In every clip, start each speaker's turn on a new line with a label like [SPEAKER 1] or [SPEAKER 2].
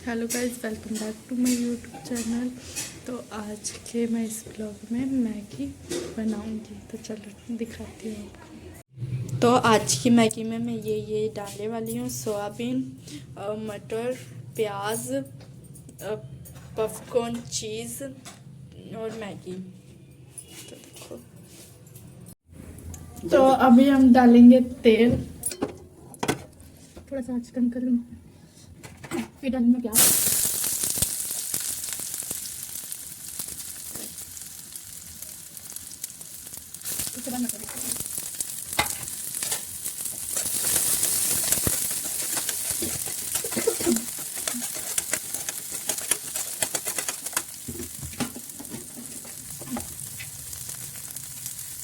[SPEAKER 1] Hello guys, welcome back to my YouTube channel. तो आज के मैं इस ब्लॉग में मैगी बनाऊंगी, तो चलो दिखाती हूँ आपको। तो आज की मैगी में मैं ये डालने वाली हूँ सोयाबीन, मटर, प्याज, पॉपकॉर्न, चीज़ और मैगी। तो देखो, तो अभी हम डालेंगे तेल। थोड़ा सा आँच कम कर लूँ, फिर डालेंगे प्याज। उसके बाद मटर।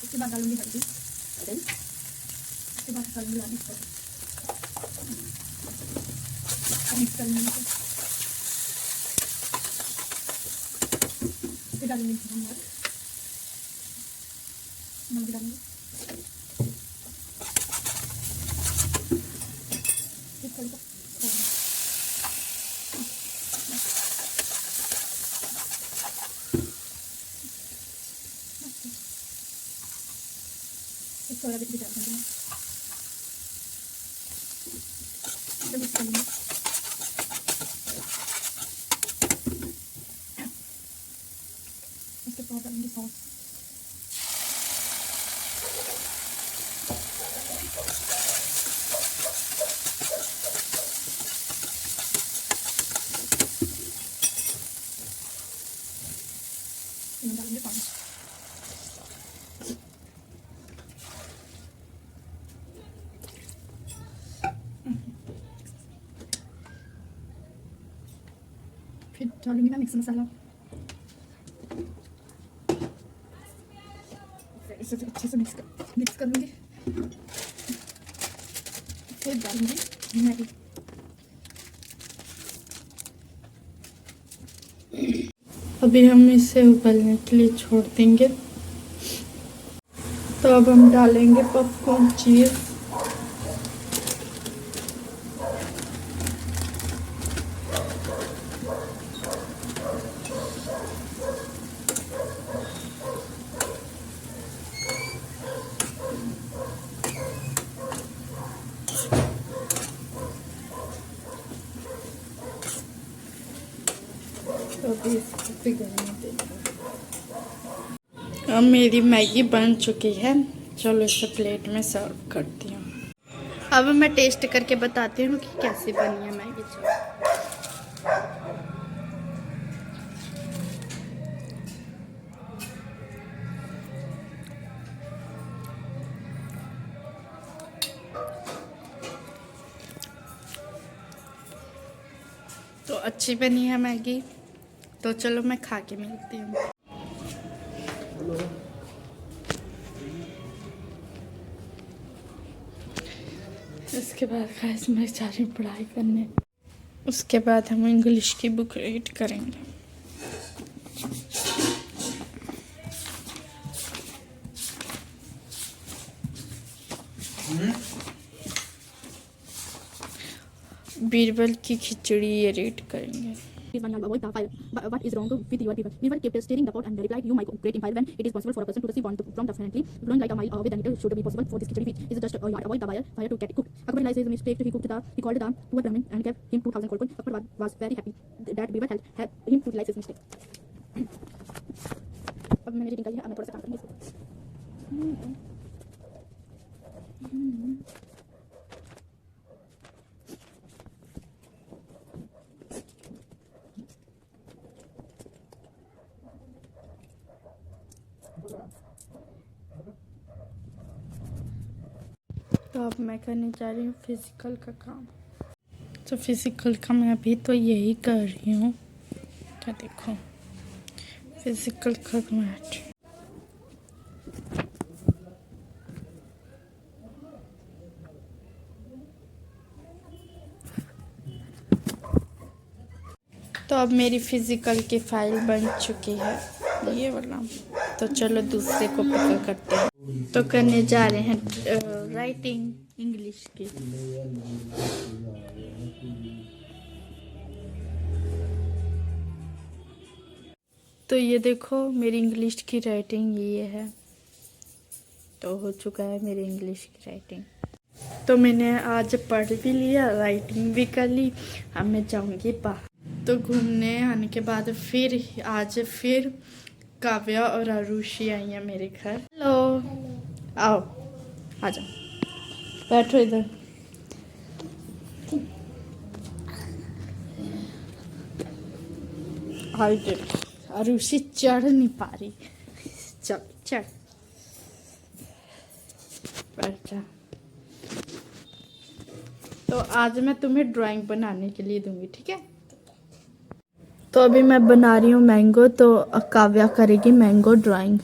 [SPEAKER 1] उसके बाद डालूंगी हल्दी। उसके बाद डालूंगी लाल मिर्च मिक्स कर लूँगी। फिर डालूंगी नमक डालूंगी। फिर थोड़ा सा थोड़ा भी डाल दूँगी। मिक्स कर लूँगी। उसके बाद डालूंगी सॉस। डालेंगे पानी। फिर डालूंगी ना मिक्स मसाला। इसे अच्छे से मिक्स कर लूँगी। फिर डालूंगी मैगी। अभी हम इसे उबलने के लिए छोड़ देंगे। तो अब हम डालेंगे पॉपकॉर्न, चीज़। तो अभी इसको पिघलने देंगे। अब मेरी मैगी बन चुकी है, चलो इसे प्लेट में सर्व करती हूँ। अब मैं टेस्ट करके बताती हूँ कि कैसी बनी है मैगी। चलो, तो अच्छी बनी है मैगी। तो चलो मैं खा के मिलती हूँ। इसके बाद गाइस मैं जा रही हूँ पढ़ाई करने। उसके बाद हम इंग्लिश की बुक रीड करेंगे। बीरबल की खिचड़ी ये रीड करेंगे।
[SPEAKER 2] Please one avoid the fire. What is wrong with your people? Weaver kept staring the pot and replied, "You might create fire when it is possible for a person to see from definitely blowing like a mile away. Then it should be possible for this khichdi which is just a yard avoid the fire to get cooked." Akbar realized his mistake. He called the poor Brahmin and gave him 2,000 gold coins. Akbar was very happy that Beaver helped him to realize his mistake. अब मैंने reading कर लिया, अब मैं थोड़ा सा काम करूँगी इसको।
[SPEAKER 1] तो अब मैं करने जा रही हूँ फिजिकल का काम। तो फिजिकल का मैं अभी तो यही कर रही हूँ। क्या देखो, फिजिकल का मैट। तो अब मेरी फिजिकल की फाइल बन चुकी है, ये वाला। तो चलो दूसरे को पिक करते हैं। तो करने जा रहे हैं राइटिंग इंग्लिश की। तो ये देखो मेरी इंग्लिश की राइटिंग ये है। तो हो चुका है मेरी इंग्लिश की राइटिंग। तो मैंने आज पढ़ भी लिया, राइटिंग भी कर ली। अब मैं जाऊंगी बाहर। तो घूमने आने के बाद फिर काव्या और आरुषि आई हैं मेरे घर। हेलो, आओ, आ जाओ, बैठो इधर। आई देखो, आरुषि चढ़ नहीं पा रही। चल चढ़, बैठ जा। तो आज मैं तुम्हें ड्राइंग बनाने के लिए दूंगी, ठीक है। तो अभी मैं बना रही हूँ मैंगो, तो काव्या करेगी मैंगो ड्राइंग।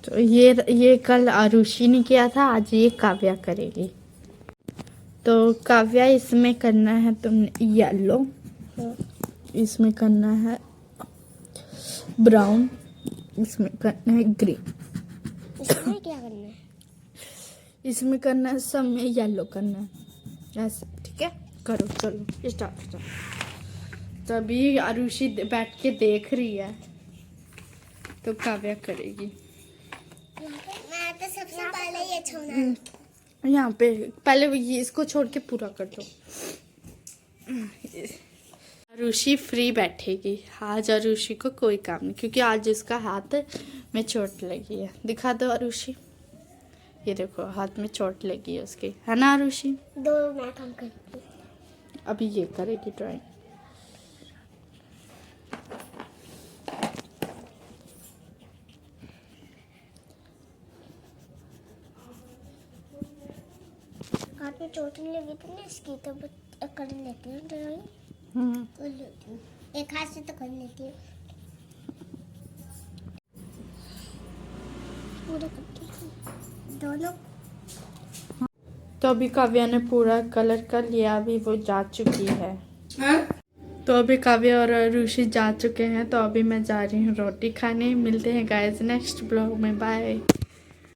[SPEAKER 1] तो ये कल आरुषि ने किया था, आज ये काव्या करेगी। तो काव्या इसमें करना है तुमने येलो, इसमें करना है ब्राउन, इसमें करना है ग्रीन।
[SPEAKER 3] इसमें क्या करना है?
[SPEAKER 1] इसमें करना है, सब में येलो करना है ऐसे, ठीक है। करो, चलो स्टार्ट। तभी आरुषि बैठ के देख रही है, तो काव्या करेगी।
[SPEAKER 3] मैं तो सबसे पहले ये छोड़ना।
[SPEAKER 1] यहाँ पे पहले ये इसको छोड़ के पूरा कर दो। आरुषि फ्री बैठेगी आज। आरुषि को कोई काम नहीं, क्योंकि आज इसका हाथ में चोट लगी है। दिखा दो आरुषि, ये देखो हाथ में चोट लगी है उसके, है ना आरुषि।
[SPEAKER 3] दो मैं काम करती हूँ।
[SPEAKER 1] अभी ये करेगी ड्राइंग।
[SPEAKER 3] हाथ में चोट नहीं लगी थी ना इसकी, तो कर लेती हूँ ड्राइंग। कर लेती हूँ, एक हाथ से तो कर लेती हूँ। पूरा करती हूँ दोनों।
[SPEAKER 1] तो अभी काव्या ने पूरा कलर कर लिया, अभी वो जा चुकी है। तो अभी काव्या और आरुषि जा चुके हैं, तो अभी मैं जा रही हूँ रोटी खाने। मिलते हैं गाइस नेक्स्ट ब्लॉग में, बाय।